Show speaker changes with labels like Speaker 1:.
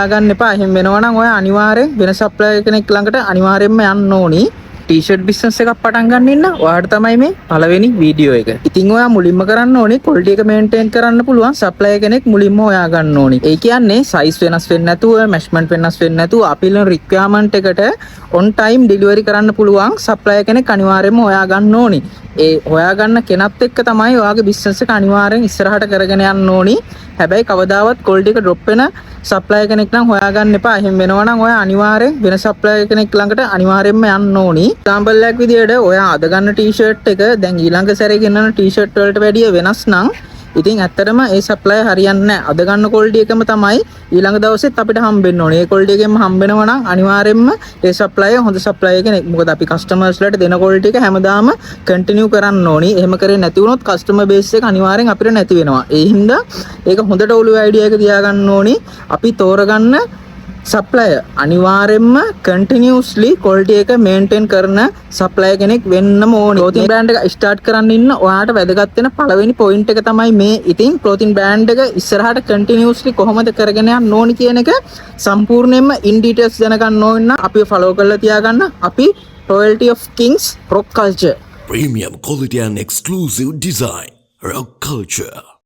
Speaker 1: ගන්න එපා. එහෙම වෙනවා නම් ඔය අනිවාර්යෙන් වෙන සප්ලයර් කෙනෙක් ළඟට අනිවාර්යෙන්ම යන්න ඕනි. ටී-ෂර්ට් බිස්නස් එකක් පටන් ගන්න ඉන්න ඔයාට තමයි මේ පළවෙනි වීඩියෝ එක. ඉතින් ඔයා මුලින්ම කරන්න ඕනේ ක්වොලිටි එක මේන්ටේන් කරන්න පුළුවන් සප්ලයර් කෙනෙක් මුලින්ම හොයා ගන්න ඕනි. ඒ කියන්නේ සයිස් වෙනස් වෙන්නේ නැතුව, මෙෂර්මන්ට් වෙනස් වෙන්නේ නැතුව අපිට රික්වයර්මන්ට් එකට ඔන් ටයිම් ඩෙලිවරි කරන්න පුළුවන් සප්ලයර් කෙනෙක් අනිවාර්යෙන්ම හොයා ගන්න ඕනි. ඒ හොයාගන්න කෙනත් එක්ක තමයි ඔයාගේ බිස්නස් එක අනිවාර්යෙන් ඉස්සරහට කරගෙන යන්න ඕනි. හැබැයි කවදාවත් ක්වොලිටි එක ඩ්‍රොප් වෙන සප්ලයර් කෙනෙක් නම් හොයාගන්න එපා. එහෙම වෙනවා නම් ඔයා අනිවාර්යෙන් වෙන සප්ලයර් කෙනෙක් ළඟට අනිවාර්යෙන්ම යන්න ඕනි. එක්සැම්පල් එකක් විදියට ඔයා අද ගන්න ටී-ෂර්ට් එක දැන් ඊළඟ සැරේ ගෙන්නන ටී-ෂර්ට් වලට වැඩිය වෙනස් නම් ඉතින් ඇත්තටම ඒ සප්ලයර් හරියන්නේ නැහැ. අද ගන්න ක්වොලිටි එකම තමයි ඊළඟ දවසෙත් අපිට හම්බෙන්න ඕනේ. ඒ ක්වොලිටි එකෙන්ම හම්බෙනවා නම් අනිවාර්යෙන්ම ඒ සප්ලයර් හොඳ සප්ලයර් කෙනෙක්. මොකද අපි කස්ටමර්ස්ලාට දෙන ක්වොලිටි එක හැමදාම කන්ටිනියු කරන්න ඕනි. එහෙම කරේ නැති වුණොත් කස්ටමර් බේස් එක අනිවාර්යෙන් අපිට නැති වෙනවා. ඒ හින්දා ඒක හොඳට ඔළුවේ අයිඩියා එක තියාගන්න ඕනි. අපි තෝරගන්න සප්ලයර් අනිවාර්යෙන්ම කන්ටිනියස්ලි ක්වොලිටි එක මේන්ටේන් කරන සප්ලයර් කෙනෙක් වෙන්නම ඕනේ. ක්ලෝතින් බ්‍රෑන්ඩ් එක ස්ටාර්ට් කරන්න ඉන්න ඔයාට වැදගත් වෙන පළවෙනි පොයින්ට් එක තමයි මේ. ඉතින් ක්ලෝතින් බ්‍රෑන්ඩ් එක ඉස්සරහට කන්ටිනියස්ලි කොහොමද කරගෙන යන්න ඕනි කියන එක සම්පූර්ණයෙන්ම ඉන් ඩීටේල්ස් දැනගන්න ඕන නම් අපි ෆලෝ කරලා තියාගන්න. අපි Royalty of Kings Rock Culture.
Speaker 2: Premium quality and exclusive design. Rock Culture.